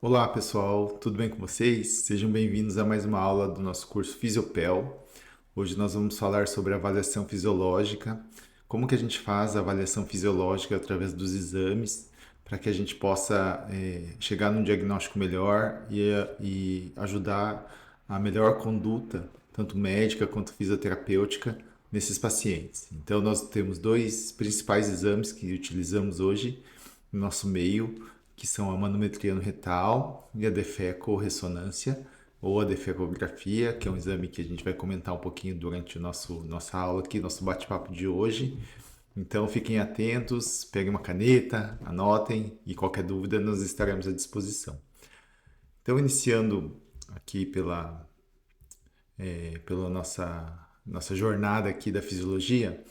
Olá pessoal, tudo bem com vocês? Sejam bem-vindos a mais uma aula do nosso curso Fisiopel. Hoje nós vamos falar sobre avaliação fisiológica, como que a gente faz a avaliação fisiológica através dos exames, para que a gente possa chegar num diagnóstico melhor e ajudar a melhor conduta, tanto médica quanto fisioterapêutica, nesses pacientes. Então nós temos dois principais exames que utilizamos hoje no nosso meio, que são a manometria no retal e a defeco-ressonância, ou a defecografia, que é um exame que a gente vai comentar um pouquinho durante nossa aula aqui, nosso bate-papo de hoje. Então fiquem atentos, peguem uma caneta, anotem e qualquer dúvida nós estaremos à disposição. Então iniciando aqui pela nossa jornada aqui da fisiologia,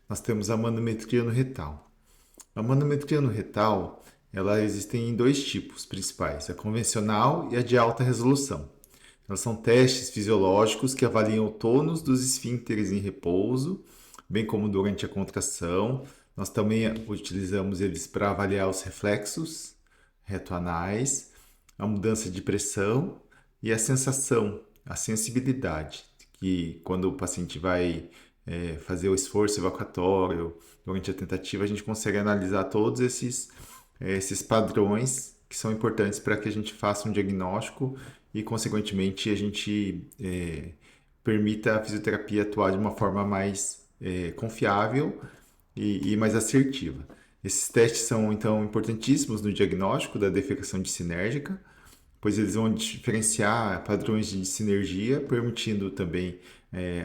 nós temos a manometria no retal. A manometria no retal, ela existe em dois tipos principais, a convencional e a de alta resolução. Elas são testes fisiológicos que avaliam o tônus dos esfíncteres em repouso, bem como durante a contração. Nós também utilizamos eles para avaliar os reflexos retoanais, a mudança de pressão e a sensação, a sensibilidade, que quando o paciente vai fazer o esforço evacuatório durante a tentativa, a gente consegue analisar todos esses padrões que são importantes para que a gente faça um diagnóstico e, consequentemente, a gente permita a fisioterapia atuar de uma forma mais confiável e mais assertiva. Esses testes são, então, importantíssimos no diagnóstico da defecação dissinérgica, pois eles vão diferenciar padrões de sinergia, permitindo também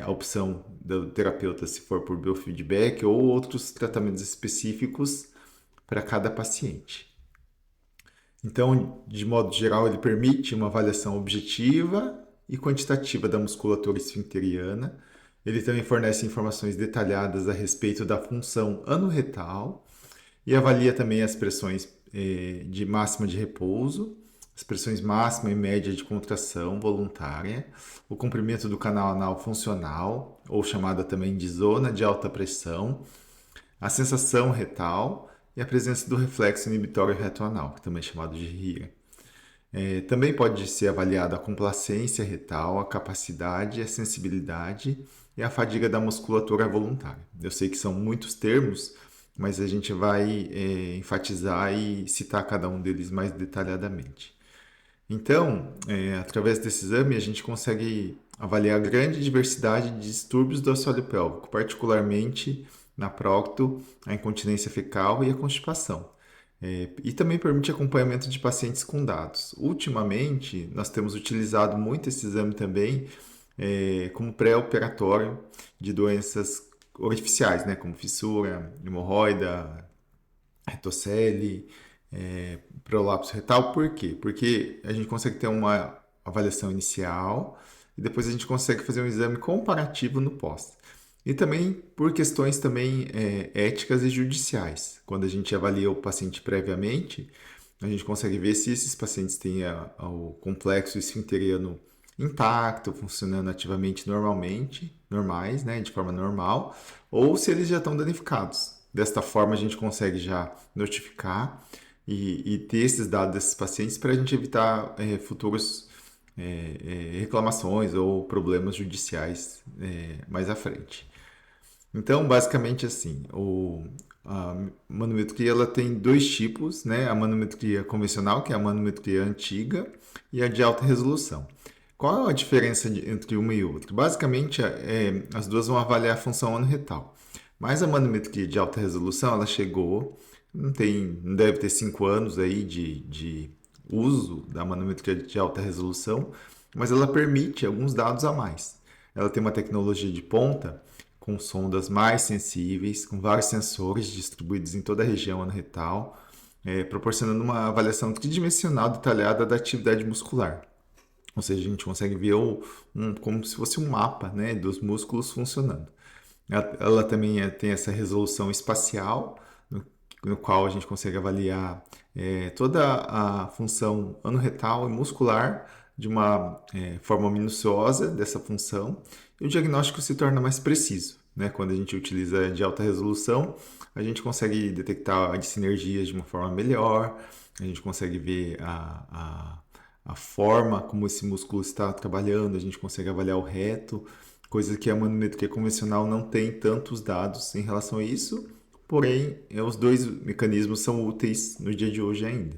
a opção do terapeuta se for por biofeedback ou outros tratamentos específicos para cada paciente. Então, de modo geral, ele permite uma avaliação objetiva e quantitativa da musculatura esfincteriana. Ele também fornece informações detalhadas a respeito da função anorretal e avalia também as pressões de máxima de repouso, as pressões máxima e média de contração voluntária, o comprimento do canal anal funcional, ou chamada também de zona de alta pressão, a sensação retal e a presença do reflexo inibitório retoanal, que também é chamado de RIA. Também pode ser avaliada a complacência retal, a capacidade, a sensibilidade e a fadiga da musculatura voluntária. Eu sei que são muitos termos, mas a gente vai enfatizar e citar cada um deles mais detalhadamente. Então, através desse exame, a gente consegue avaliar a grande diversidade de distúrbios do assoalho pélvico, particularmente na prócto, a incontinência fecal e a constipação. E também permite acompanhamento de pacientes com dados. Ultimamente, nós temos utilizado muito esse exame também como pré-operatório de doenças orificiais, né, como fissura, hemorroida, retocele, prolapso retal. Por quê? Porque a gente consegue ter uma avaliação inicial e depois a gente consegue fazer um exame comparativo no pós. E também por questões também éticas e judiciais. Quando a gente avalia o paciente previamente, a gente consegue ver se esses pacientes têm o complexo esfinteriano intacto, funcionando ativamente normais, né, de forma normal, ou se eles já estão danificados. Desta forma, a gente consegue já notificar e ter esses dados desses pacientes para a gente evitar futuras reclamações ou problemas judiciais mais à frente. Então, basicamente assim, a manometria ela tem dois tipos, né? A manometria convencional, que é a manometria antiga, e a de alta resolução. Qual a diferença entre uma e outra? Basicamente, as duas vão avaliar a função anorretal. Mas a manometria de alta resolução, ela chegou, não deve ter 5 anos aí de uso da manometria de alta resolução, mas ela permite alguns dados a mais. Ela tem uma tecnologia de ponta com sondas mais sensíveis, com vários sensores distribuídos em toda a região anorretal, proporcionando uma avaliação tridimensional detalhada da atividade muscular. Ou seja, a gente consegue ver como se fosse um mapa, né, dos músculos funcionando. Ela também tem essa resolução espacial, no qual a gente consegue avaliar toda a função anorretal e muscular de uma forma minuciosa dessa função, e o diagnóstico se torna mais preciso. né? Quando a gente utiliza de alta resolução, a gente consegue detectar as sinergias de uma forma melhor, a gente consegue ver a forma como esse músculo está trabalhando, a gente consegue avaliar o reto, coisa que a manometria convencional não tem tantos dados em relação a isso, porém, os dois mecanismos são úteis no dia de hoje ainda.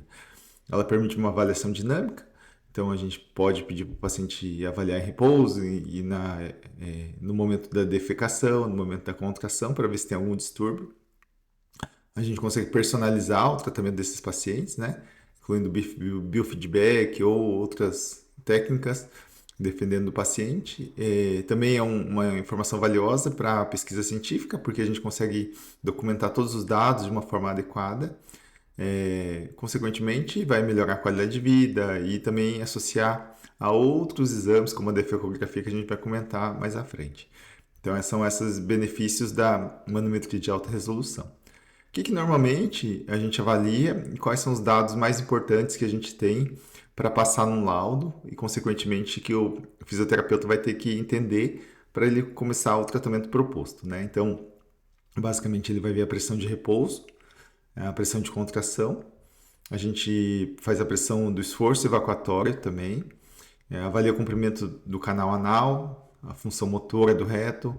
Ela permite uma avaliação dinâmica, então a gente pode pedir para o paciente avaliar em repouso no momento da defecação, no momento da contração, para ver se tem algum distúrbio. A gente consegue personalizar o tratamento desses pacientes, né? Incluindo biofeedback ou outras técnicas, dependendo do paciente. Também é uma informação valiosa para a pesquisa científica, porque a gente consegue documentar todos os dados de uma forma adequada. Consequentemente, vai melhorar a qualidade de vida e também associar a outros exames, como a defecografia, que a gente vai comentar mais à frente. Então, são esses benefícios da manometria de alta resolução. O que normalmente a gente avalia e quais são os dados mais importantes que a gente tem para passar num laudo e, consequentemente, que o fisioterapeuta vai ter que entender para ele começar o tratamento proposto, né? Então, basicamente, ele vai ver a pressão de repouso, a pressão de contração, a gente faz a pressão do esforço evacuatório também, avalia o comprimento do canal anal, a função motora do reto,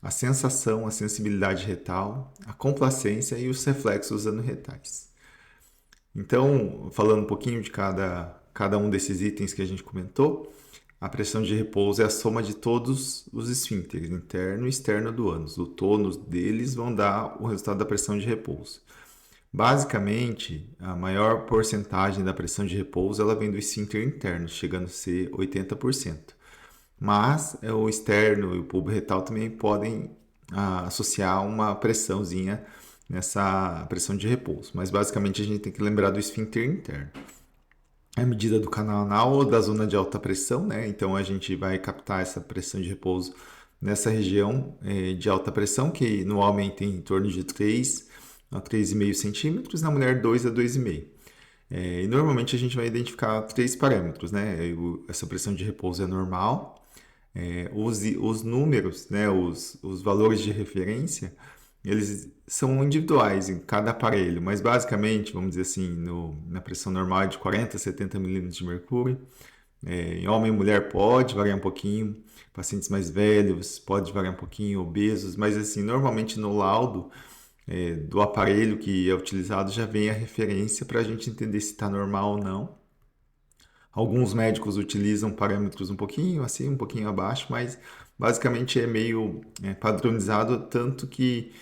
a sensação, a sensibilidade retal, a complacência e os reflexos anorretais. Então, falando um pouquinho de cada um desses itens que a gente comentou, a pressão de repouso é a soma de todos os esfíncteres, interno e externo do ânus. O tônus deles vão dar o resultado da pressão de repouso. Basicamente, a maior porcentagem da pressão de repouso ela vem do esfíncter interno, chegando a ser 80%. Mas o externo e o bulbo retal também podem associar uma pressãozinha nessa pressão de repouso. Mas basicamente a gente tem que lembrar do esfíncter interno. É a medida do canal anal ou da zona de alta pressão, né? Então a gente vai captar essa pressão de repouso nessa região de alta pressão, que no homem tem em torno de 3 a 3,5 centímetros, na mulher 2 a 2,5. E normalmente a gente vai identificar 3 parâmetros, né? Essa pressão de repouso é normal, os números, né? Os valores de referência, eles são individuais em cada aparelho, mas basicamente, vamos dizer assim, na pressão normal é de 40 a 70 milímetros de mercúrio. Em homem e mulher pode variar um pouquinho, pacientes mais velhos pode variar um pouquinho, obesos, mas assim, normalmente no laudo do aparelho que é utilizado já vem a referência para a gente entender se está normal ou não. Alguns médicos utilizam parâmetros um pouquinho assim, um pouquinho abaixo, mas basicamente é meio padronizado, tanto que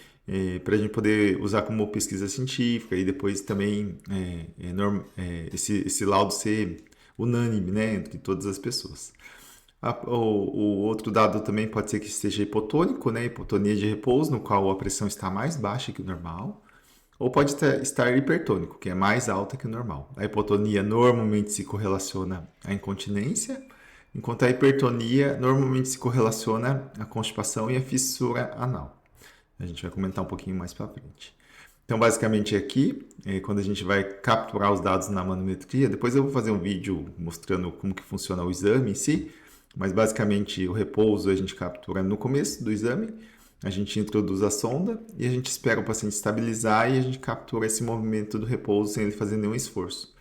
para a gente poder usar como pesquisa científica e depois também esse laudo ser unânime, né, entre todas as pessoas. O outro dado também pode ser que esteja hipotônico, né, hipotonia de repouso, no qual a pressão está mais baixa que o normal, ou pode estar hipertônico, que é mais alta que o normal. A hipotonia normalmente se correlaciona à incontinência, enquanto a hipertonia normalmente se correlaciona à constipação e à fissura anal. A gente vai comentar um pouquinho mais para frente. Então, basicamente aqui, quando a gente vai capturar os dados na manometria, depois eu vou fazer um vídeo mostrando como que funciona o exame em si, mas basicamente o repouso a gente captura no começo do exame, a gente introduz a sonda e a gente espera o paciente estabilizar e a gente captura esse movimento do repouso sem ele fazer nenhum esforço.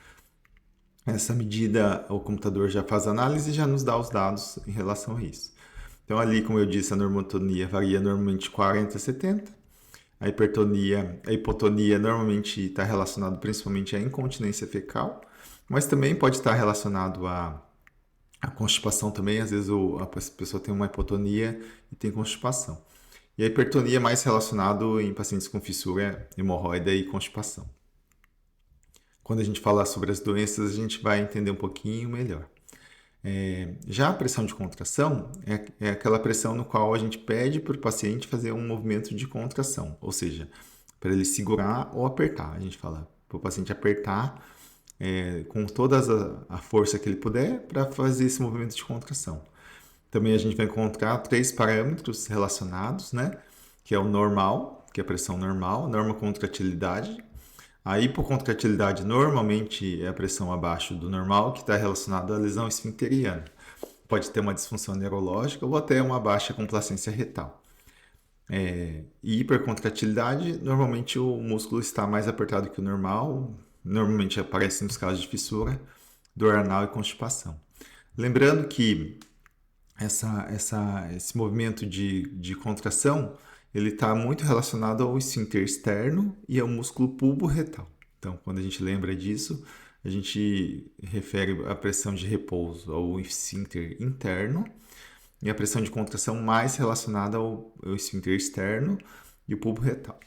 Essa medida, o computador já faz análise e já nos dá os dados em relação a isso. Então ali, como eu disse, a normotonia varia normalmente 40 a 70. A hipotonia normalmente está relacionado principalmente à incontinência fecal, mas também pode estar relacionado à constipação também. Às vezes a pessoa tem uma hipotonia e tem constipação. E a hipertonia é mais relacionado em pacientes com fissura hemorroida e constipação. Quando a gente falar sobre as doenças, a gente vai entender um pouquinho melhor. Já a pressão de contração é aquela pressão no qual a gente pede para o paciente fazer um movimento de contração, ou seja, para ele segurar ou apertar. A gente fala para o paciente apertar com toda a força que ele puder para fazer esse movimento de contração. Também a gente vai encontrar 3 parâmetros relacionados, né? Que é o normal, que é a pressão normal, normocontratilidade. A hipocontratilidade normalmente é a pressão abaixo do normal, que está relacionada à lesão esfincteriana. Pode ter uma disfunção neurológica ou até uma baixa complacência retal. E hipercontratilidade, normalmente o músculo está mais apertado que o normal, normalmente aparece nos casos de fissura, dor anal e constipação. Lembrando que esse movimento de contração, ele está muito relacionado ao esfíncter externo e ao músculo pulbo-retal. Então, quando a gente lembra disso, a gente refere a pressão de repouso ao esfíncter interno e a pressão de contração mais relacionada ao esfíncter externo e o pulbo-retal.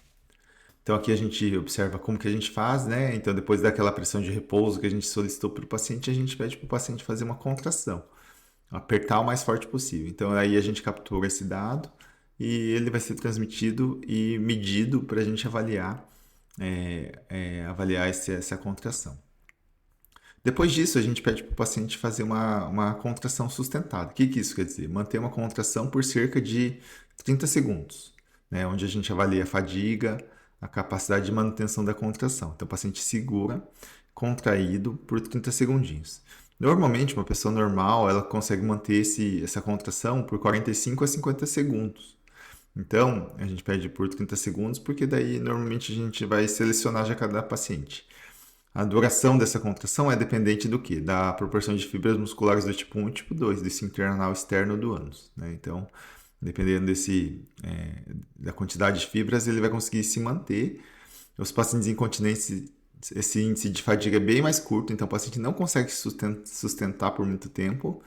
Então, aqui a gente observa como que a gente faz, né? Então, depois daquela pressão de repouso que a gente solicitou para o paciente, a gente pede para o paciente fazer uma contração, apertar o mais forte possível. Então, aí a gente captura esse dado e ele vai ser transmitido e medido para a gente avaliar essa contração. Depois disso, a gente pede para o paciente fazer uma contração sustentada. O que isso quer dizer? Manter uma contração por cerca de 30 segundos, né? Onde a gente avalia a fadiga, a capacidade de manutenção da contração. Então, o paciente segura, contraído por 30 segundinhos. Normalmente, uma pessoa normal, ela consegue manter essa contração por 45 a 50 segundos. Então, a gente pede por 30 segundos, porque daí, normalmente, a gente vai selecionar já cada paciente. A duração dessa contração é dependente do quê? Da proporção de fibras musculares do tipo 1 e tipo 2, do esfíncter anal externo do ânus, né? Então, dependendo da quantidade de fibras, ele vai conseguir se manter. Os pacientes incontinentes, esse índice de fadiga é bem mais curto, então o paciente não consegue sustentar por muito tempo,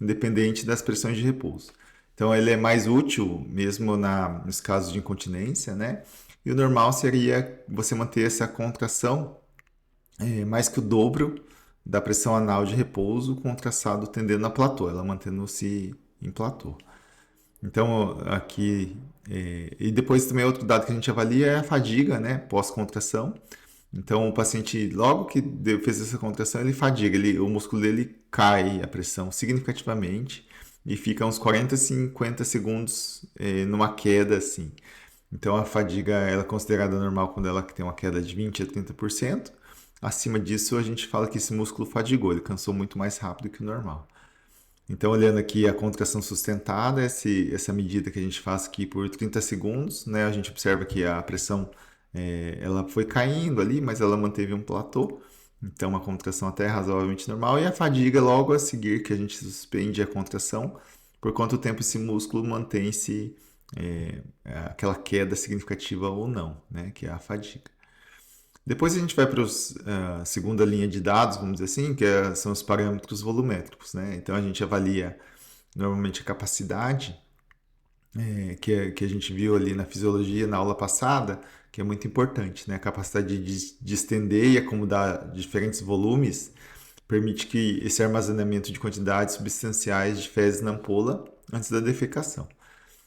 independente das pressões de repouso. Então, ele é mais útil mesmo nos casos de incontinência, né? E o normal seria você manter essa contração mais que o dobro da pressão anal de repouso com o traçado tendendo a platô, ela mantendo-se em platô. Então, aqui. E depois também outro dado que a gente avalia é a fadiga, né, pós-contração. Então, o paciente, logo que fez essa contração, ele fadiga, o músculo dele cai a pressão significativamente e fica uns 40, 50 segundos numa queda assim. Então, a fadiga ela é considerada normal quando ela tem uma queda de 20 a 30%. Acima disso, a gente fala que esse músculo fadigou, ele cansou muito mais rápido que o normal. Então, olhando aqui a contração sustentada, essa medida que a gente faz aqui por 30 segundos, né, a gente observa que a pressão ela foi caindo ali, mas ela manteve um platô, então uma contração até razoavelmente normal, e a fadiga logo a seguir, que a gente suspende a contração, por quanto tempo esse músculo mantém-se aquela queda significativa ou não, né, que é a fadiga. Depois a gente vai para a segunda linha de dados, vamos dizer assim, são os parâmetros volumétricos, né? Então a gente avalia normalmente a capacidade, que a gente viu ali na fisiologia na aula passada, que é muito importante, né? A capacidade de estender e acomodar diferentes volumes permite que esse armazenamento de quantidades substanciais de fezes na ampola antes da defecação.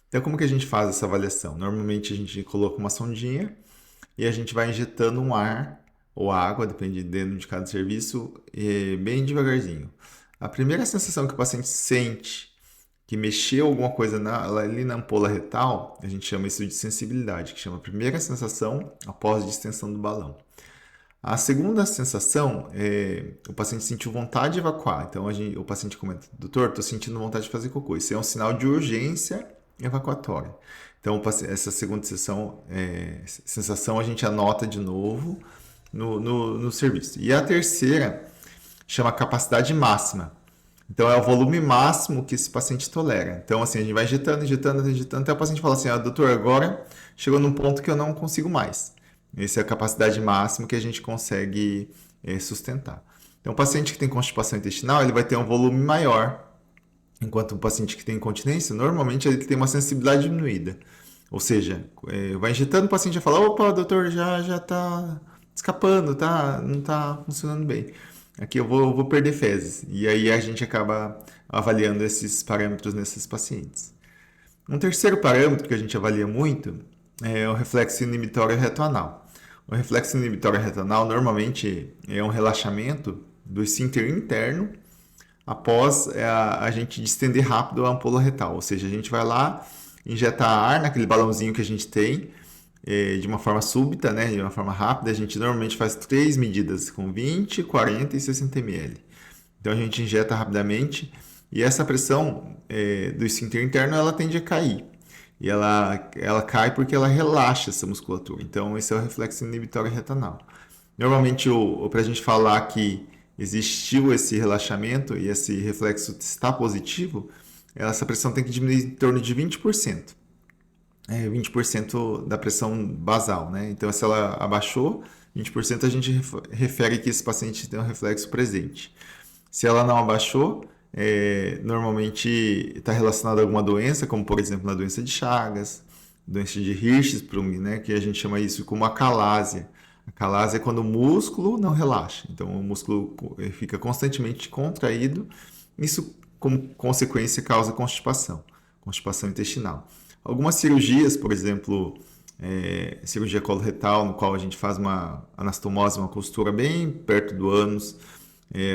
Então como que a gente faz essa avaliação? Normalmente a gente coloca uma sondinha e a gente vai injetando um ar ou água, dependendo de cada serviço, bem devagarzinho. A primeira sensação que o paciente sente que mexeu alguma coisa ali na ampola retal, a gente chama isso de sensibilidade, que chama a primeira sensação após a distensão do balão. A segunda sensação é o paciente sentiu vontade de evacuar. Então o paciente comenta: doutor, estou sentindo vontade de fazer cocô. Isso é um sinal de urgência evacuatória. Então, essa segunda sensação a gente anota de novo no serviço. E a terceira chama capacidade máxima. Então, é o volume máximo que esse paciente tolera. Então, assim, a gente vai injetando, injetando, injetando, até o paciente fala assim: doutor, agora chegou num ponto que eu não consigo mais. Essa é a capacidade máxima que a gente consegue sustentar. Então, o paciente que tem constipação intestinal, ele vai ter um volume maior, enquanto o paciente que tem incontinência, normalmente ele tem uma sensibilidade diminuída. Ou seja, vai injetando, o paciente já fala: opa, doutor, já está escapando, não está funcionando bem. Aqui eu vou perder fezes. E aí a gente acaba avaliando esses parâmetros nesses pacientes. Um terceiro parâmetro que a gente avalia muito é o reflexo inibitório retroanal. O reflexo inibitório retroanal normalmente é um relaxamento do esfíncter interno após a gente distender rápido a ampola retal. Ou seja, a gente vai lá, injeta ar naquele balãozinho que a gente tem, de uma forma súbita, né, de uma forma rápida. A gente normalmente faz 3 medidas com 20, 40 e 60 ml. Então a gente injeta rapidamente e essa pressão do esfíncter interno ela tende a cair. e ela cai porque ela relaxa essa musculatura. Então, esse é o reflexo inibitório retanal. Normalmente, para a gente falar que existiu esse relaxamento e esse reflexo está positivo, essa pressão tem que diminuir em torno de 20%. 20% da pressão basal, né? Então, se ela abaixou 20%, a gente refere que esse paciente tem um reflexo presente. Se ela não abaixou, normalmente está relacionado a alguma doença, como por exemplo na doença de Chagas, doença de Hirschsprung, né? Que a gente chama isso como acalásia. Acalásia é quando o músculo não relaxa. Então, o músculo fica constantemente contraído. Isso, como consequência, causa constipação intestinal. Algumas cirurgias, por exemplo, cirurgia coloretal, no qual a gente faz uma anastomose, uma costura bem perto do ânus.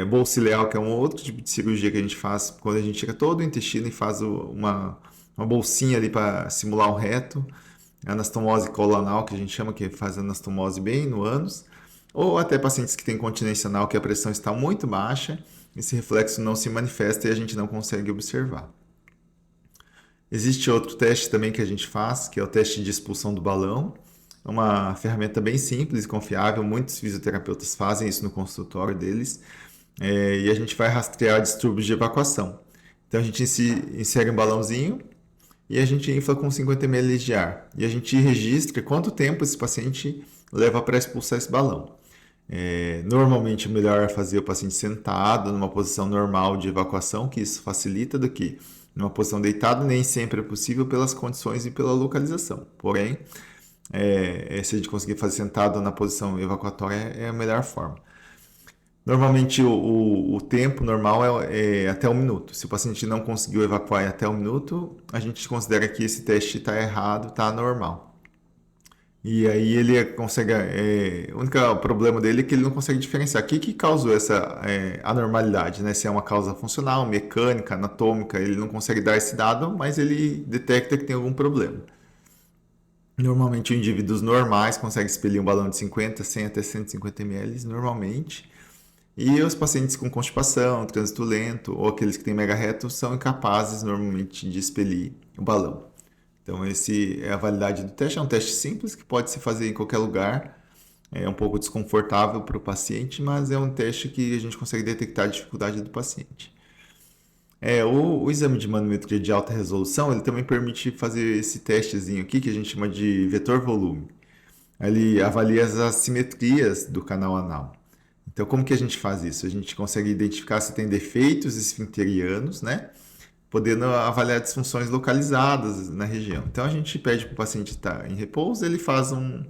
Bolsa ileal, que é um outro tipo de cirurgia que a gente faz quando a gente tira todo o intestino e faz uma bolsinha ali para simular um reto. Anastomose colonal, que a gente chama, que faz anastomose bem no ânus. Ou até pacientes que têm continência anal, que a pressão está muito baixa, esse reflexo não se manifesta e a gente não consegue observar. Existe outro teste também que a gente faz, que é o teste de expulsão do balão. É uma ferramenta bem simples e confiável, muitos fisioterapeutas fazem isso no consultório deles. E a gente vai rastrear distúrbios de evacuação. Então a gente insere um balãozinho e a gente infla com 50 ml de ar. E a gente registra quanto tempo esse paciente leva para expulsar esse balão. Normalmente o melhor é fazer o paciente sentado, numa posição normal de evacuação, que isso facilita do que numa posição deitada, nem sempre é possível pelas condições e pela localização. Porém, se a gente conseguir fazer sentado na posição evacuatória, é a melhor forma. Normalmente o tempo normal é até 1 minuto. Se o paciente não conseguiu evacuar em até 1 minuto, a gente considera que esse teste está errado, está anormal. E aí ele consegue. O único problema dele é que ele não consegue diferenciar. O que causou essa anormalidade, né? Se é uma causa funcional, mecânica, anatômica, ele não consegue dar esse dado, mas ele detecta que tem algum problema. Normalmente, indivíduos normais conseguem expelir um balão de 50, 100 até 150 ml, normalmente. E os pacientes com constipação, trânsito lento ou aqueles que têm megareto são incapazes normalmente de expelir o balão. Então, esse é a validade do teste. É um teste simples que pode se fazer em qualquer lugar. É um pouco desconfortável para o paciente, mas é um teste que a gente consegue detectar a dificuldade do paciente. O exame de manometria de alta resolução, ele também permite fazer esse testezinho aqui, que a gente chama de vetor volume. Ele avalia as assimetrias do canal anal. Então, como que a gente faz isso? A gente consegue identificar se tem defeitos esfincterianos, né? Podendo avaliar disfunções localizadas na região. Então, a gente pede para o paciente estar em repouso, ele faz um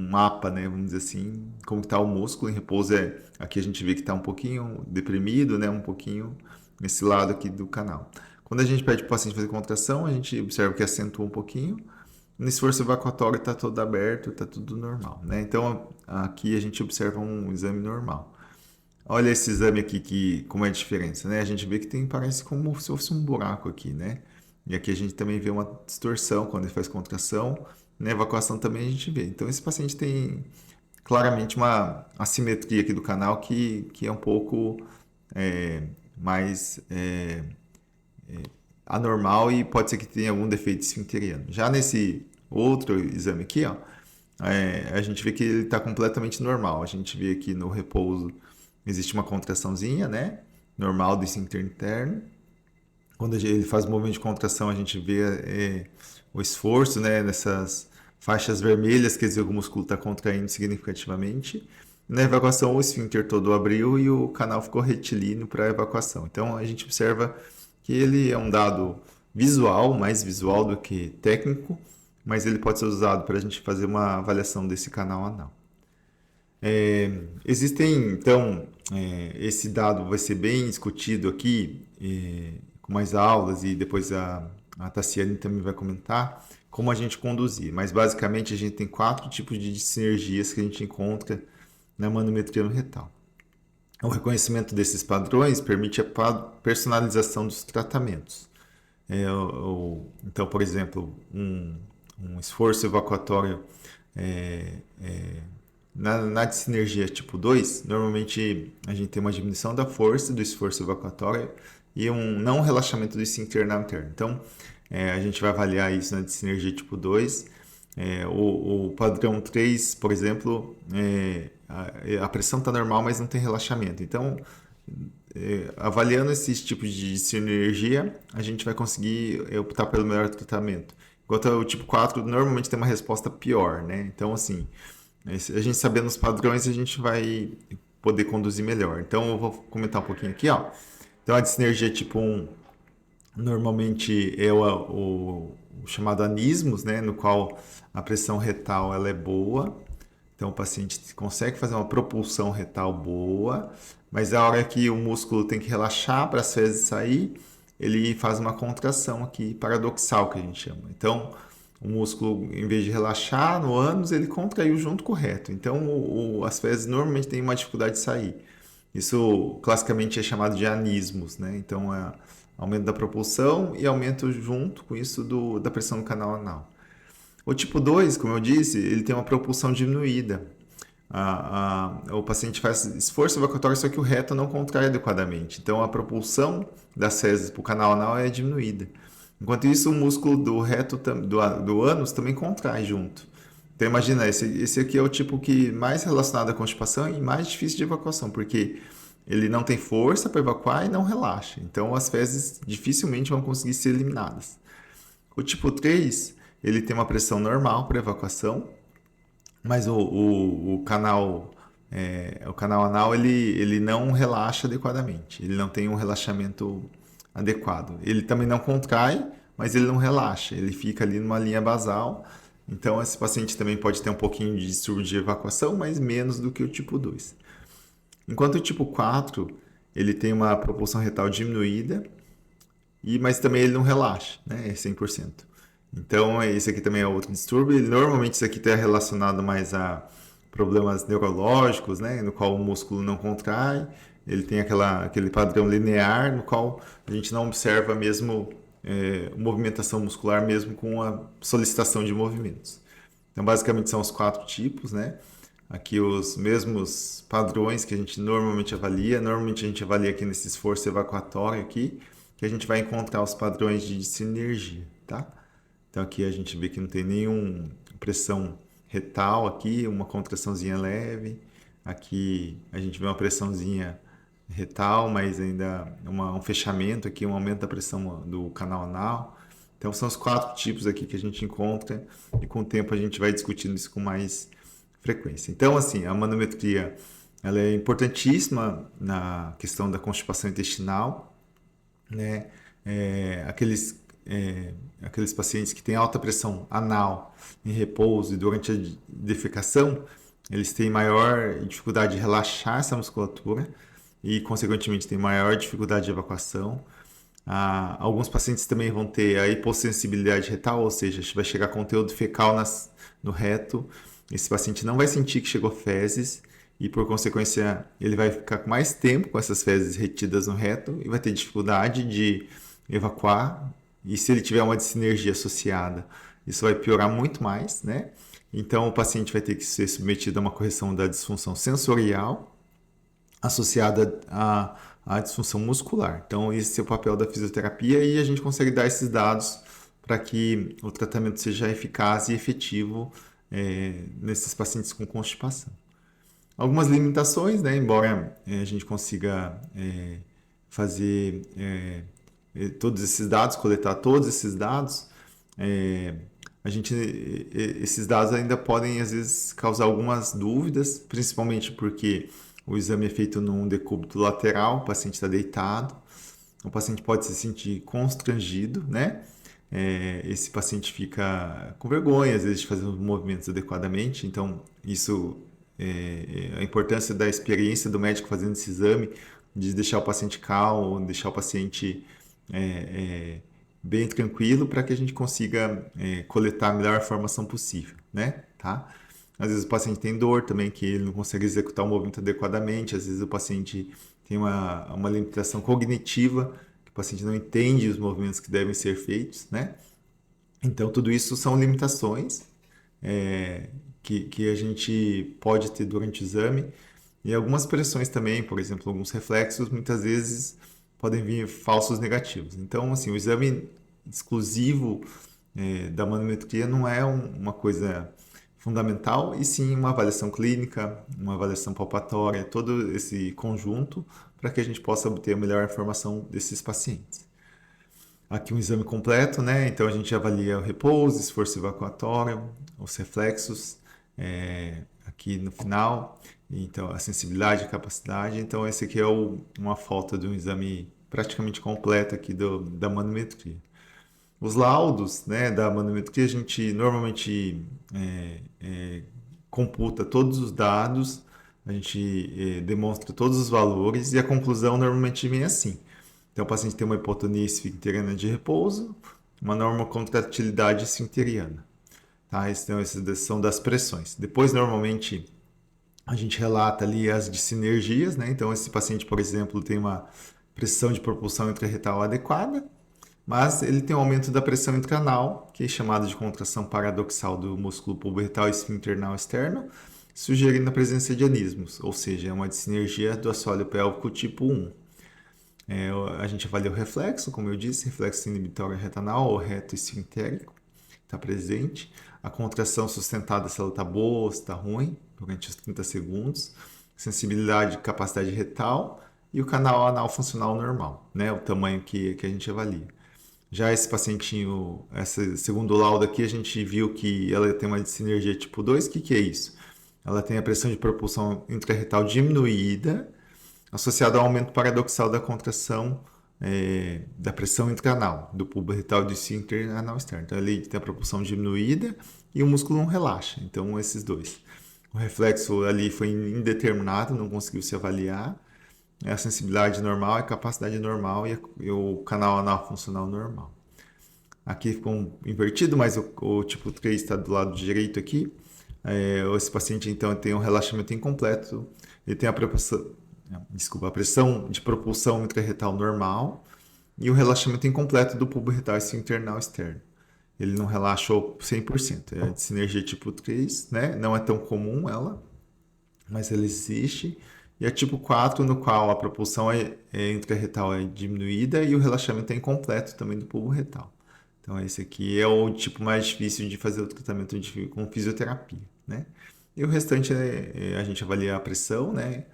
mapa, né? Vamos dizer assim, como está o músculo em repouso. Aqui a gente vê que está um pouquinho deprimido, né? Um pouquinho nesse lado aqui do canal. Quando a gente pede para o paciente fazer contração, a gente observa que acentua um pouquinho. No esforço evacuatório está todo aberto, está tudo normal, né? Então, aqui a gente observa um exame normal. Olha esse exame aqui, como é a diferença, né? A gente vê que parece como se fosse um buraco aqui, né? E aqui a gente também vê uma distorção quando ele faz contração. Na evacuação também a gente vê. Então, esse paciente tem claramente uma assimetria aqui do canal que é um pouco mais anormal e pode ser que tenha algum defeito esfincteriano. Já nesse outro exame aqui, ó, a gente vê que ele está completamente normal. A gente vê aqui no repouso existe uma contraçãozinha, né? Normal do esfíncter interno. Quando ele faz o movimento de contração, a gente vê o esforço, né? Nessas faixas vermelhas, quer dizer que o músculo está contraindo significativamente. Na evacuação, o esfíncter todo abriu e o canal ficou retilíneo para a evacuação. Então, a gente observa que ele é um dado visual, mais visual do que técnico, mas ele pode ser usado para a gente fazer uma avaliação desse canal anal. Existem, então, esse dado vai ser bem discutido aqui, com mais aulas, e depois a Tassiane também vai comentar como a gente conduzir. Mas, basicamente, a gente tem 4 tipos de sinergias que a gente encontra na manometria no retal. O reconhecimento desses padrões permite a personalização dos tratamentos. Então, por exemplo, um esforço evacuatório na dissinergia tipo 2, normalmente a gente tem uma diminuição da força do esforço evacuatório e um não relaxamento do esfíncter anal interno. Então, A gente vai avaliar isso na sinergia tipo 2. O padrão 3, por exemplo, a pressão está normal, mas não tem relaxamento. Então, avaliando esses tipos de sinergia, a gente vai conseguir optar pelo melhor tratamento. Enquanto o tipo 4 normalmente tem uma resposta pior, né? Então, assim, a gente sabendo os padrões, a gente vai poder conduzir melhor. Então, eu vou comentar um pouquinho aqui, ó. Então, a sinergia tipo 1 normalmente é o chamado anismos, né? No qual a pressão retal ela é boa. Então, o paciente consegue fazer uma propulsão retal boa, mas a hora que o músculo tem que relaxar para as fezes sair, ele faz uma contração aqui, paradoxal, que a gente chama. Então, o músculo, em vez de relaxar no ânus, ele contraiu junto com o reto. Então, as fezes normalmente têm uma dificuldade de sair. Isso, classicamente, é chamado de anismos, né? Então, é aumento da propulsão e aumento junto com isso da pressão no canal anal. O tipo 2, como eu disse, ele tem uma propulsão diminuída. O paciente faz esforço evacuatório, só que o reto não contrai adequadamente. Então, a propulsão das fezes para o canal anal é diminuída. Enquanto isso, o músculo do reto, do ânus, também contrai junto. Então, imagina, esse aqui é o tipo que mais relacionado à constipação e mais difícil de evacuação, porque ele não tem força para evacuar e não relaxa. Então, as fezes dificilmente vão conseguir ser eliminadas. O tipo 3, ele tem uma pressão normal para evacuação, mas o canal anal ele não relaxa adequadamente. Ele não tem um relaxamento adequado. Ele também não contrai, mas ele não relaxa. Ele fica ali numa linha basal. Então, esse paciente também pode ter um pouquinho de distúrbio de evacuação, mas menos do que o tipo 2. Enquanto o tipo 4, ele tem uma propulsão retal diminuída, mas também ele não relaxa, né? É 100%. Então, esse aqui também é outro distúrbio. Normalmente, isso aqui está relacionado mais a problemas neurológicos, né? No qual o músculo não contrai. Ele tem aquele padrão linear, no qual a gente não observa mesmo movimentação muscular, mesmo com a solicitação de movimentos. Então, basicamente, são os 4 tipos, né? Aqui os mesmos padrões que a gente normalmente avalia. Normalmente a gente avalia aqui nesse esforço evacuatório aqui, que a gente vai encontrar os padrões de sinergia, tá? Então aqui a gente vê que não tem nenhuma pressão retal aqui, uma contraçãozinha leve. Aqui a gente vê uma pressãozinha retal, mas ainda um fechamento aqui, um aumento da pressão do canal anal. Então são os 4 tipos aqui que a gente encontra e com o tempo a gente vai discutindo isso com mais frequência. Então assim, a manometria ela é importantíssima na questão da constipação intestinal, né? Aqueles pacientes que têm alta pressão anal em repouso e durante a defecação, eles têm maior dificuldade de relaxar essa musculatura e, consequentemente, têm maior dificuldade de evacuação. Alguns pacientes também vão ter a hipossensibilidade retal, ou seja, vai chegar conteúdo fecal no reto. Esse paciente não vai sentir que chegou fezes e, por consequência, ele vai ficar com mais tempo com essas fezes retidas no reto e vai ter dificuldade de evacuar. E se ele tiver uma dissinergia associada, isso vai piorar muito mais, né? Então, o paciente vai ter que ser submetido a uma correção da disfunção sensorial associada à disfunção muscular. Então, esse é o papel da fisioterapia e a gente consegue dar esses dados para que o tratamento seja eficaz e efetivo nesses pacientes com constipação. Algumas limitações, né? Embora a gente consiga fazer todos esses dados, coletar todos esses dados, esses dados ainda podem às vezes causar algumas dúvidas, principalmente porque o exame é feito num decúbito lateral, o paciente está deitado, o paciente pode se sentir constrangido, né? Esse paciente fica com vergonha às vezes de fazer os movimentos adequadamente, então isso a importância da experiência do médico fazendo esse exame, de deixar o paciente calmo, deixar o paciente bem tranquilo para que a gente consiga coletar a melhor informação possível, né? Tá? Às vezes o paciente tem dor também, que ele não consegue executar o movimento adequadamente, às vezes o paciente tem uma limitação cognitiva, que o paciente não entende os movimentos que devem ser feitos, né? Então, tudo isso são limitações que a gente pode ter durante o exame e algumas pressões também, por exemplo, alguns reflexos, muitas vezes podem vir falsos negativos. Então, assim, o exame exclusivo da manometria, não é uma coisa fundamental, e sim uma avaliação clínica, uma avaliação palpatória, todo esse conjunto para que a gente possa obter a melhor informação desses pacientes. Aqui um exame completo, né? Então a gente avalia o repouso, esforço evacuatório, os reflexos, aqui no final, então a sensibilidade, a capacidade. Então esse aqui é uma foto de um exame praticamente completo aqui da manometria. Os laudos, né, da manometria, a gente normalmente computa todos os dados, a gente demonstra todos os valores e a conclusão normalmente vem assim. Então, o paciente tem uma hipotonia esfincteriana de repouso, uma normocontratilidade esfincteriana. Tá? Então, essas são das pressões. Depois, normalmente, a gente relata ali as dissinergias, né? Então, esse paciente, por exemplo, tem uma pressão de propulsão intrarretal adequada, mas ele tem um aumento da pressão intraanal, que é chamado de contração paradoxal do músculo pubo-retal esfinternal externo, sugerindo a presença de anismos, ou seja, é uma dissinergia do assoalho pélvico tipo 1. A gente avalia o reflexo, como eu disse, reflexo inibitório retanal ou reto esfintérico, está presente. A contração sustentada, se ela está boa ou se está ruim, durante os 30 segundos. Sensibilidade e capacidade retal e o canal anal funcional normal, né? O tamanho que a gente avalia. Já esse pacientinho, esse segundo laudo aqui, a gente viu que ela tem uma dissinergia tipo 2. O que é isso? Ela tem a pressão de propulsão intrarretal diminuída, associada ao aumento paradoxal da contração da pressão intraanal, do bulbo retal e do esfíncter anal externo. Então, ele tem a propulsão diminuída e o músculo não relaxa. Então, esses dois. O reflexo ali foi indeterminado, não conseguiu se avaliar. A sensibilidade normal, a capacidade normal e o canal anal funcional normal. Aqui ficou invertido, mas o tipo 3 está do lado direito aqui. Esse paciente, então, tem um relaxamento incompleto. Ele tem a pressão de propulsão intrarretal normal e o relaxamento incompleto do bulbo retal esfinternal externo. Ele não relaxou 100%. É de sinergia tipo 3, né? Não é tão comum ela, mas ela existe. E a tipo 4, no qual a propulsão intrarretal é diminuída e o relaxamento é incompleto também do bulbo retal. Então, esse aqui é o tipo mais difícil de fazer o tratamento com fisioterapia, né? E o restante a gente avalia a pressão, né?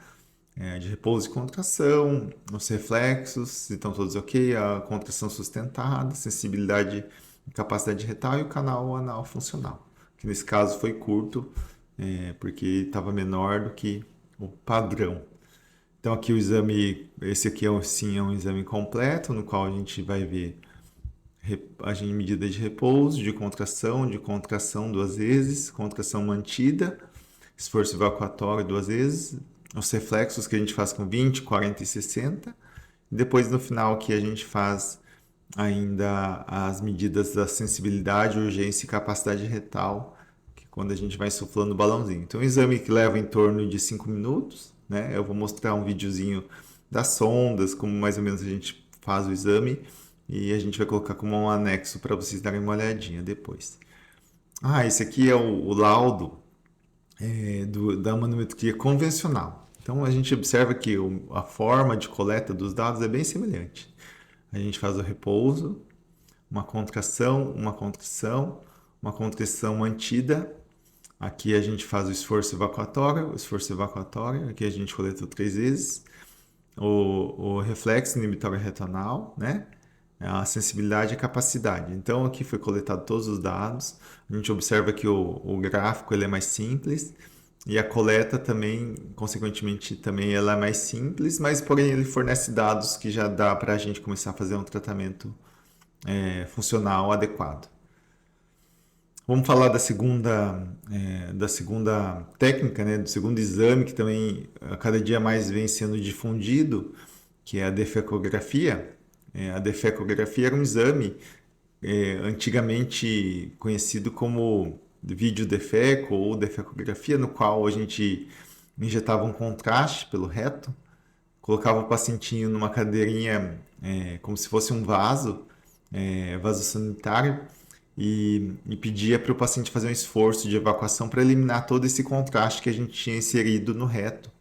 De repouso e contração, os reflexos, se estão todos ok, a contração sustentada, sensibilidade e capacidade retal e o canal anal funcional, que nesse caso foi curto, porque estava menor do que o padrão. Então aqui o exame, esse aqui sim é um exame completo, no qual a gente vai ver a medida de repouso, de contração 2 vezes, contração mantida, esforço evacuatório 2 vezes, os reflexos que a gente faz com 20, 40 e 60. E depois no final que a gente faz ainda as medidas da sensibilidade, urgência e capacidade retal, que é quando a gente vai insuflando o balãozinho. Então, um exame que leva em torno de 5 minutos, né? Eu vou mostrar um videozinho das sondas, como mais ou menos a gente faz o exame, e a gente vai colocar como um anexo para vocês darem uma olhadinha depois. Esse aqui é o laudo da manometria convencional. Então a gente observa que a forma de coleta dos dados é bem semelhante. A gente faz o repouso, uma contração mantida. Aqui a gente faz o esforço evacuatório, aqui a gente coletou 3 vezes. O reflexo inibitório retanal, né? A sensibilidade e a capacidade. Então aqui foi coletado todos os dados. A gente observa que o gráfico ele é mais simples e a coleta também, consequentemente, também ela é mais simples, mas porém ele fornece dados que já dá para a gente começar a fazer um tratamento funcional adequado. Vamos falar da segunda técnica, né, do segundo exame, que também a cada dia mais vem sendo difundido, que é a defecografia. A defecografia era um exame antigamente conhecido como videodefeco ou defecografia, no qual a gente injetava um contraste pelo reto, colocava o pacientinho numa cadeirinha como se fosse um vaso sanitário, e pedia para o paciente fazer um esforço de evacuação para eliminar todo esse contraste que a gente tinha inserido no reto,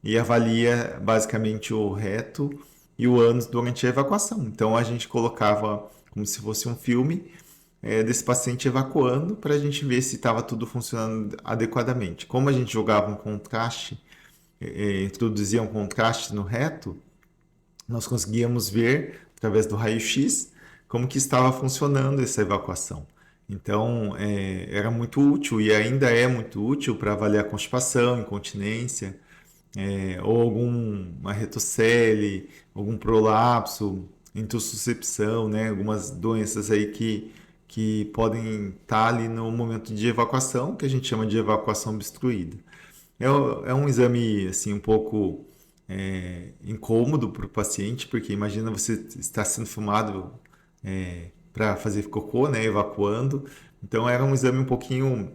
e avalia basicamente o reto e o ânus durante a evacuação. Então a gente colocava como se fosse um filme desse paciente evacuando para a gente ver se estava tudo funcionando adequadamente. Como a gente jogava um contraste, introduzia um contraste no reto, nós conseguíamos ver, através do raio-x, como que estava funcionando essa evacuação. Então, era muito útil e ainda é muito útil para avaliar constipação, incontinência, ou alguma retocele, algum prolapso, intussuscepção, né? Algumas doenças aí que podem estar ali no momento de evacuação, que a gente chama de evacuação obstruída. É um exame assim um pouco incômodo para o paciente, porque imagina você estar sendo filmado para fazer cocô, né, evacuando. Então era um exame um pouquinho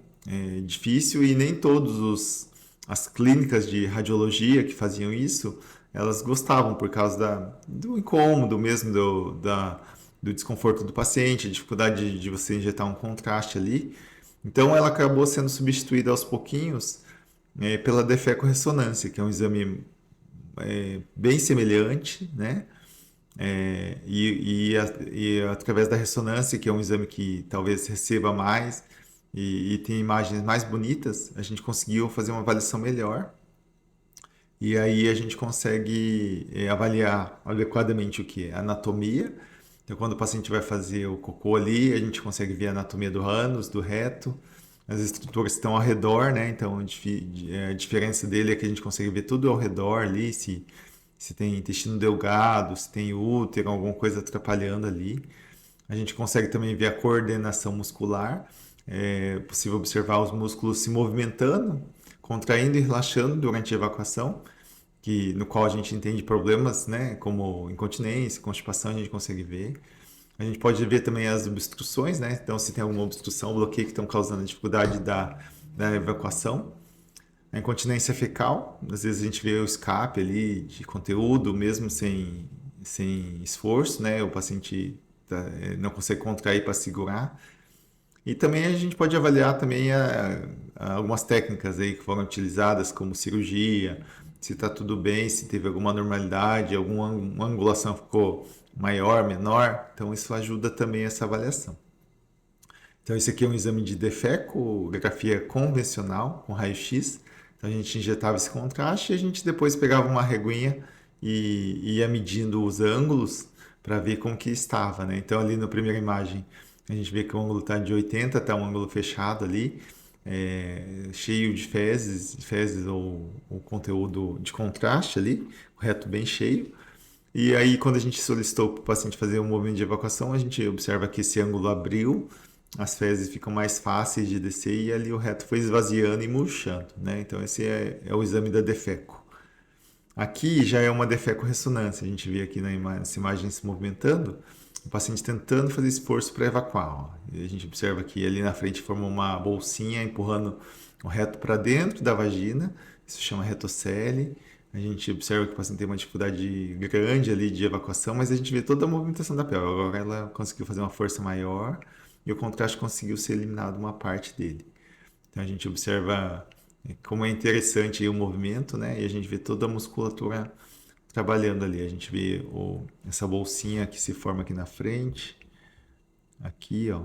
difícil e nem todos as clínicas de radiologia que faziam isso, elas gostavam por causa do incômodo mesmo, do desconforto do paciente, a dificuldade de você injetar um contraste ali. Então ela acabou sendo substituída aos pouquinhos pela defeco-ressonância, que é um exame bem semelhante, né? E através da ressonância, que é um exame que talvez receba mais e tem imagens mais bonitas, a gente conseguiu fazer uma avaliação melhor. E aí a gente consegue avaliar adequadamente o que é anatomia. Então, quando o paciente vai fazer o cocô ali, a gente consegue ver a anatomia do ânus, do reto, as estruturas que estão ao redor, né? Então, a diferença dele é que a gente consegue ver tudo ao redor ali, se tem intestino delgado, se tem útero, alguma coisa atrapalhando ali. A gente consegue também ver a coordenação muscular. É possível observar os músculos se movimentando, contraindo e relaxando durante a evacuação, no qual a gente entende problemas, né, como incontinência, constipação, a gente consegue ver. A gente pode ver também as obstruções, né? Então, se tem alguma obstrução, bloqueio que estão causando a dificuldade da evacuação. A incontinência fecal, às vezes a gente vê o escape ali de conteúdo, mesmo sem esforço, né? O paciente não consegue contrair para segurar. E também a gente pode avaliar também algumas técnicas aí que foram utilizadas, como cirurgia, se está tudo bem, se teve alguma anormalidade, alguma angulação ficou maior, menor. Então isso ajuda também essa avaliação. Então esse aqui é um exame de defecografia convencional com raio-x. Então a gente injetava esse contraste e a gente depois pegava uma reguinha e ia medindo os ângulos para ver como que estava, né? Então ali na primeira imagem a gente vê que o ângulo está de 80, está um ângulo fechado ali, cheio de fezes ou conteúdo de contraste ali, o reto bem cheio. E aí, quando a gente solicitou para o paciente fazer um movimento de evacuação, a gente observa que esse ângulo abriu, as fezes ficam mais fáceis de descer e ali o reto foi esvaziando e murchando, né? Então, esse é o exame da defeco. Aqui já é uma defeco-ressonância, a gente vê aqui nessa imagem se movimentando, o paciente tentando fazer esforço para evacuar. Ó. E a gente observa que ali na frente forma uma bolsinha empurrando o reto para dentro da vagina, isso chama retocele. A gente observa que o paciente tem uma dificuldade grande ali de evacuação, mas a gente vê toda a movimentação da pelve. Agora ela conseguiu fazer uma força maior e o contraste conseguiu ser eliminado uma parte dele. Então a gente observa como é interessante o movimento, né? E a gente vê toda a musculatura trabalhando ali. A gente vê essa bolsinha que se forma aqui na frente. Aqui, ó.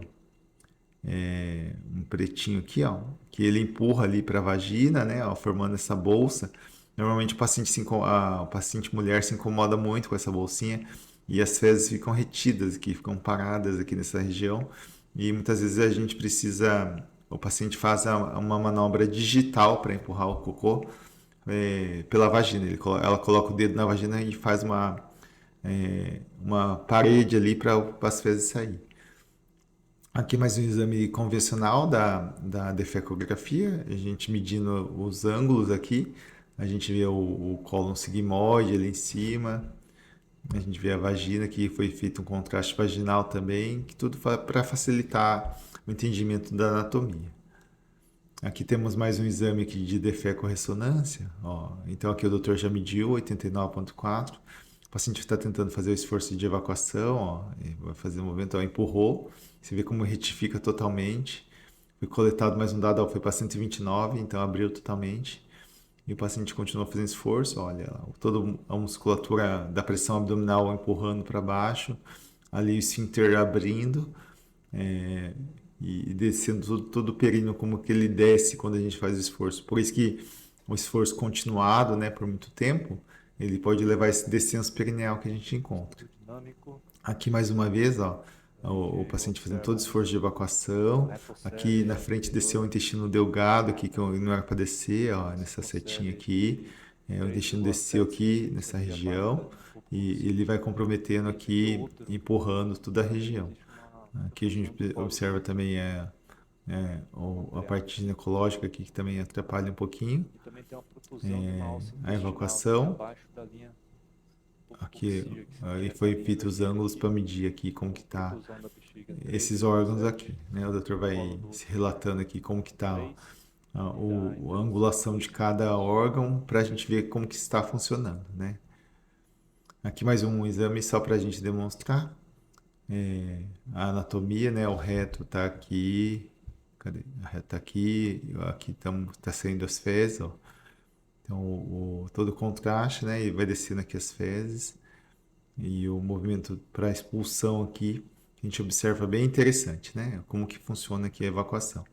Um pretinho aqui, ó. Que ele empurra ali para a vagina, né? Ó, formando essa bolsa. Normalmente o paciente mulher se incomoda muito com essa bolsinha e as fezes ficam retidas aqui, ficam paradas aqui nessa região. E muitas vezes o paciente faz uma manobra digital para empurrar o cocô pela vagina. Ela coloca o dedo na vagina e faz uma parede ali para as fezes sair. Aqui mais um exame convencional da defecografia, a gente medindo os ângulos aqui, a gente vê o cólon sigmoide ali em cima, a gente vê a vagina que foi feito um contraste vaginal também, que tudo para facilitar o entendimento da anatomia. Aqui temos mais um exame aqui de defeco-ressonância. Ó. Então aqui o doutor já mediu 89,4. O paciente está tentando fazer o esforço de evacuação, ó, vai fazer o movimento, ó, empurrou. Você vê como retifica totalmente. Foi coletado mais um dado, ó, foi para 129, então abriu totalmente. E o paciente continua fazendo esforço, olha, toda a musculatura da pressão abdominal empurrando para baixo, ali o esfíncter abrindo, é, e descendo todo o períneo, como que ele desce quando a gente faz o esforço. Por isso que o esforço continuado, né, por muito tempo, ele pode levar esse descenso perineal que a gente encontra. Aqui mais uma vez, ó, o paciente fazendo todo o esforço de evacuação. Aqui na frente desceu o intestino delgado, aqui que não era para descer, ó, nessa setinha aqui. O intestino desceu aqui nessa região e ele vai comprometendo aqui, empurrando toda a região. Aqui a gente observa também a parte ginecológica aqui que também atrapalha um pouquinho. A evacuação. Aqui aí foi feito os ângulos para medir aqui como que tá esses órgãos aqui, né? O doutor vai se relatando aqui como que tá a angulação de cada órgão para a gente ver como que está funcionando, né? Aqui mais um exame só para a gente demonstrar a anatomia, né? O reto tá aqui, cadê? O reto tá aqui, aqui tá saindo as fezes, ó. Então todo o contraste, né? E vai descendo aqui as fezes. E o movimento para expulsão aqui, a gente observa bem interessante, né? Como que funciona aqui a evacuação.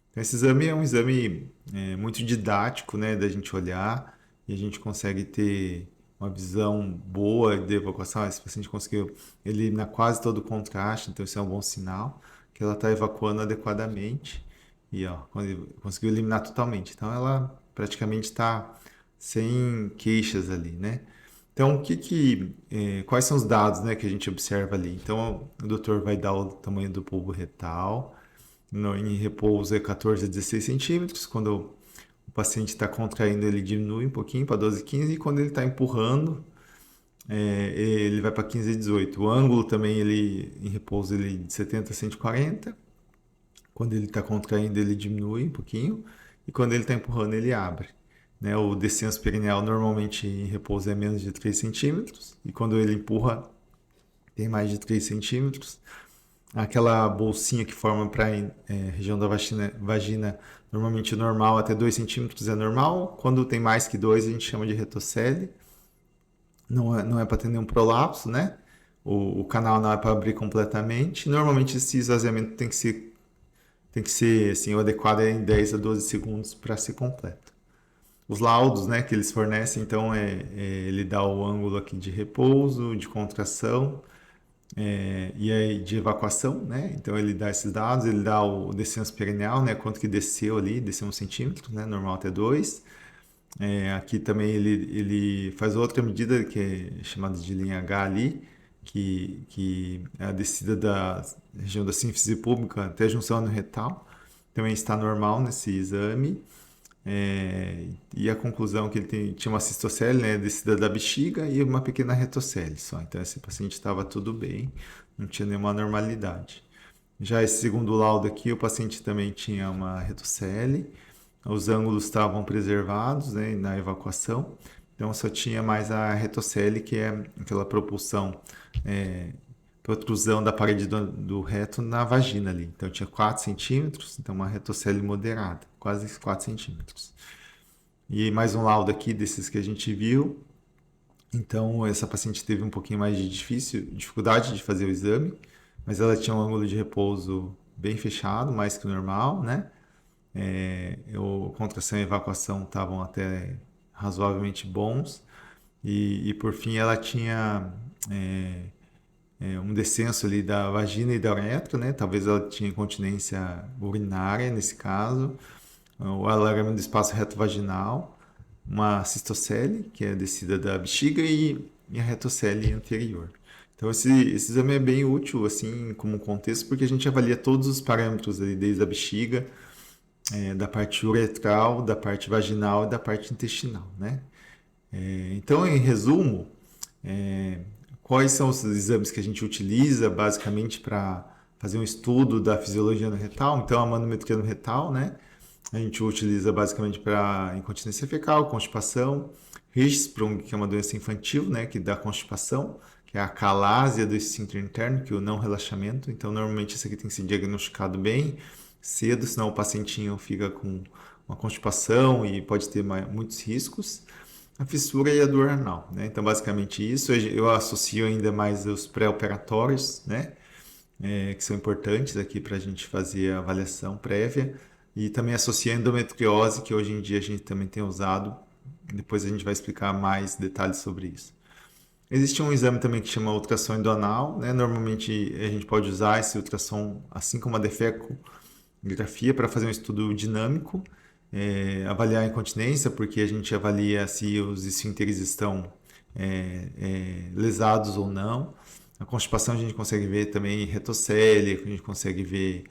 Então, esse exame é um exame muito didático, né? Da gente olhar e a gente consegue ter uma visão boa de evacuação. Esse paciente conseguiu eliminar quase todo o contraste, então isso é um bom sinal que ela está evacuando adequadamente. E ó, conseguiu eliminar totalmente. Então ela praticamente está sem queixas ali, né? Então, quais são os dados, né, que a gente observa ali? Então, o doutor vai dar o tamanho do bulbo retal, em repouso é 14 a 16 centímetros, quando o paciente está contraindo, ele diminui um pouquinho para 12 a 15, e quando ele está empurrando, ele vai para 15 a 18. O ângulo também, em repouso, ele de 70 a 140, quando ele está contraindo, ele diminui um pouquinho, e quando ele está empurrando, ele abre. Né, o descenso perineal normalmente em repouso é menos de 3 centímetros, e quando ele empurra, tem mais de 3 centímetros. Aquela bolsinha que forma para a região da vagina, normalmente normal, até 2 centímetros é normal. Quando tem mais que 2, a gente chama de retocele. Não é para ter nenhum prolapso, né? O canal não é para abrir completamente. Normalmente esse esvaziamento tem que ser assim, o adequado é em 10 a 12 segundos para ser completo. Os laudos, né, que eles fornecem, então, ele dá o ângulo aqui de repouso, de contração, e aí de evacuação, né? Então ele dá esses dados, ele dá o descenso perineal, né? Quanto que desceu ali, desceu 1 centímetro, né? Normal até 2. Aqui também ele faz outra medida que é chamada de linha H ali, que é a descida da região da sínfise pública até a junção ano retal. Também está normal nesse exame. E a conclusão que ele tinha uma cistocele, né, descida da bexiga e uma pequena retocele só. Então esse paciente estava tudo bem, não tinha nenhuma anormalidade. Já esse segundo laudo aqui, o paciente também tinha uma retocele, os ângulos estavam preservados, né, na evacuação, então só tinha mais a retocele, que é aquela propulsão, protrusão da parede do reto na vagina ali. Então tinha 4 centímetros, então uma retocele moderada, quase 4 centímetros. E mais um laudo aqui desses que a gente viu. Então essa paciente teve um pouquinho mais de dificuldade de fazer o exame, mas ela tinha um ângulo de repouso bem fechado, mais que o normal, né? Contração e evacuação estavam até razoavelmente bons. E por fim ela tinha um descenso ali da vagina e da uretra, né? Talvez ela tinha incontinência urinária nesse caso, o alargamento do espaço reto-vaginal, uma cistocele, que é a descida da bexiga, e a retocele anterior. Então esse exame é bem útil assim como contexto, porque a gente avalia todos os parâmetros ali, desde a bexiga, da parte uretral, da parte vaginal e da parte intestinal, né? Então, em resumo, quais são os exames que a gente utiliza basicamente para fazer um estudo da fisiologia no retal? Então, a manometria no retal, né? A gente utiliza basicamente para incontinência fecal, constipação, Hirschsprung, que é uma doença infantil, né, que dá constipação, que é a calásia do esfíncter interno, que é o não relaxamento. Então, normalmente isso aqui tem que ser diagnosticado bem cedo, senão o pacientinho fica com uma constipação e pode ter muitos riscos. a fissura e a dor anal, né? Então, basicamente isso. Eu associo ainda mais os pré-operatórios, né? Que são importantes aqui para a gente fazer a avaliação prévia. E também associo a endometriose, que hoje em dia a gente também tem usado. Depois a gente vai explicar mais detalhes sobre isso. Existe um exame também que chama ultrassom endonal, né? Normalmente a gente pode usar esse ultrassom, assim como a defecografia, para fazer um estudo dinâmico, avaliar a incontinência, porque a gente avalia se os esfínteres estão lesados ou não. A constipação a gente consegue ver também retocele, a gente consegue ver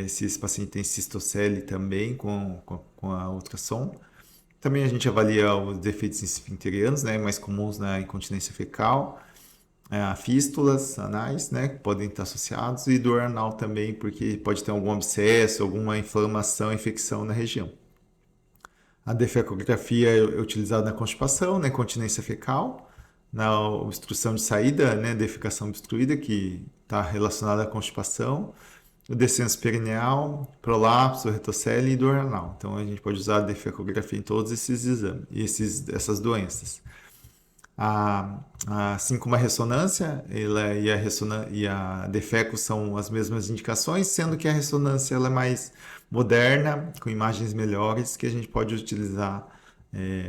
se esse paciente tem cistocele também com a ultrassom. Também a gente avalia os defeitos esfinterianos, né, mais comuns na incontinência fecal, fístulas anais, né, que podem estar associados, e dor anal também, porque pode ter algum abscesso, alguma inflamação, infecção na região. A defecografia é utilizada na constipação, na incontinência fecal, na obstrução de saída, né, defecação obstruída, que está relacionada à constipação, o descenso perineal, prolapso, retocele e dor anal. Então a gente pode usar a defecografia em todos esses exames, essas doenças. Assim como a ressonância, e a defeco são as mesmas indicações, sendo que a ressonância ela é mais moderna, com imagens melhores, que a gente pode utilizar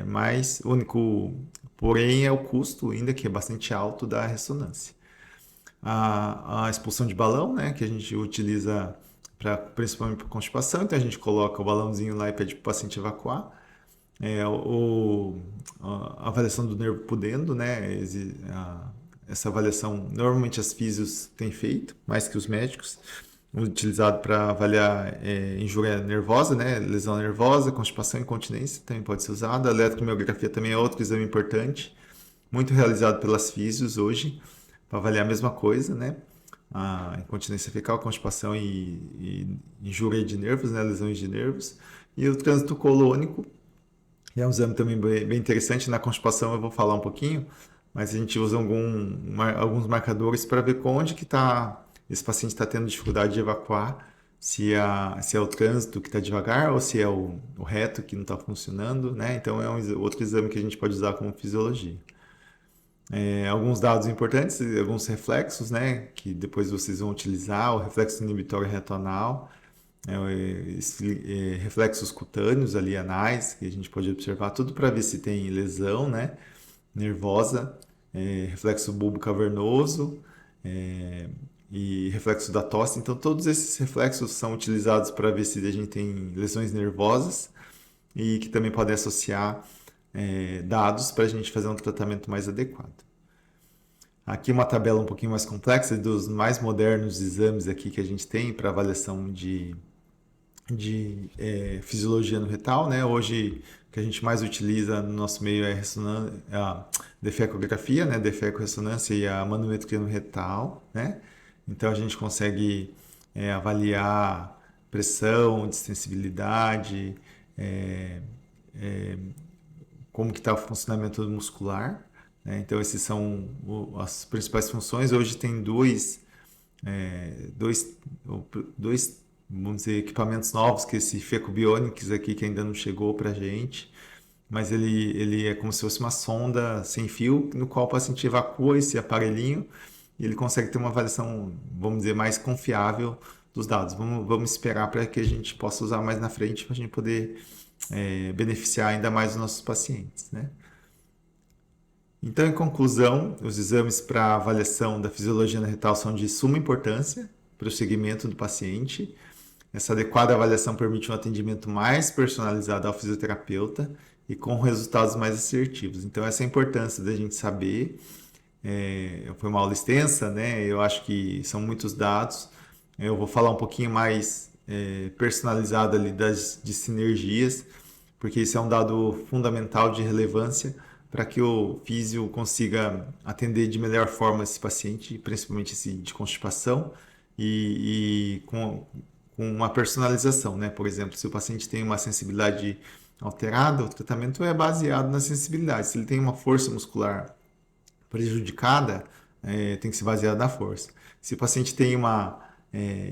mais. O único, porém, é o custo, ainda que é bastante alto, da ressonância. A expulsão de balão, né, que a gente utiliza principalmente para constipação, então a gente coloca o balãozinho lá e pede para o paciente evacuar. A avaliação do nervo pudendo, né, essa avaliação normalmente as físios têm feito, mais que os médicos, utilizado para avaliar injúria nervosa, né, lesão nervosa, constipação e incontinência, também pode ser usado. A eletromiografia também é outro exame importante, muito realizado pelas físios hoje, para avaliar a mesma coisa, né? A incontinência fecal, constipação e injúria de nervos, né? Lesões de nervos. E o trânsito colônico, que é um exame também bem interessante. Na constipação eu vou falar um pouquinho, mas a gente usa alguns marcadores para ver onde que esse paciente está tendo dificuldade de evacuar, se é o trânsito que está devagar ou se é o reto que não está funcionando, né? Então é outro exame que a gente pode usar como fisiologia. Alguns dados importantes, alguns reflexos, né, que depois vocês vão utilizar, o reflexo inibitório retonal, reflexos cutâneos ali, anais, que a gente pode observar tudo para ver se tem lesão, né, nervosa, reflexo bulbo cavernoso e reflexo da tosse. Então, todos esses reflexos são utilizados para ver se a gente tem lesões nervosas e que também podem associar dados para a gente fazer um tratamento mais adequado. Aqui uma tabela um pouquinho mais complexa dos mais modernos exames aqui que a gente tem para avaliação de fisiologia no retal, né? Hoje o que a gente mais utiliza no nosso meio é a defecografia, né? Defeco-ressonância e a manometria no retal, né? Então a gente consegue avaliar pressão, distensibilidade, como que está o funcionamento muscular, né? Então esses são as principais funções. Hoje tem dois, vamos dizer, equipamentos novos, que é esse Feco Bionics aqui, que ainda não chegou para a gente, mas ele é como se fosse uma sonda sem fio, no qual o paciente evacua esse aparelhinho e ele consegue ter uma avaliação, vamos dizer, mais confiável dos dados. Vamos esperar para que a gente possa usar mais na frente, para a gente poder beneficiar ainda mais os nossos pacientes, né? Então, em conclusão, os exames para avaliação da fisiologia na retal são de suma importância para o segmento do paciente. Essa adequada avaliação permite um atendimento mais personalizado ao fisioterapeuta e com resultados mais assertivos. Então, essa é a importância da gente saber. Foi uma aula extensa, né? Eu acho que são muitos dados. Eu vou falar um pouquinho mais personalizado ali de sinergias, porque isso é um dado fundamental de relevância para que o físio consiga atender de melhor forma esse paciente, principalmente esse de constipação, e com uma personalização, né? Por exemplo, se o paciente tem uma sensibilidade alterada, o tratamento é baseado na sensibilidade. Se ele tem uma força muscular prejudicada, tem que ser baseado na força. Se o paciente tem uma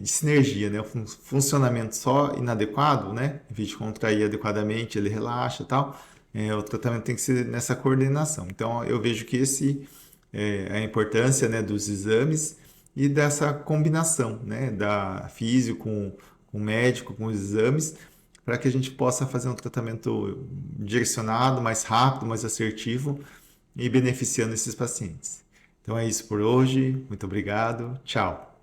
sinergia, né? Funcionamento só inadequado, né? Em vez de contrair adequadamente, ele relaxa e tal. o tratamento tem que ser nessa coordenação. Então, eu vejo que esse é a importância, né, dos exames e dessa combinação, né, da físio com o médico, com os exames, para que a gente possa fazer um tratamento direcionado, mais rápido, mais assertivo e beneficiando esses pacientes. Então é isso por hoje. Muito obrigado. Tchau.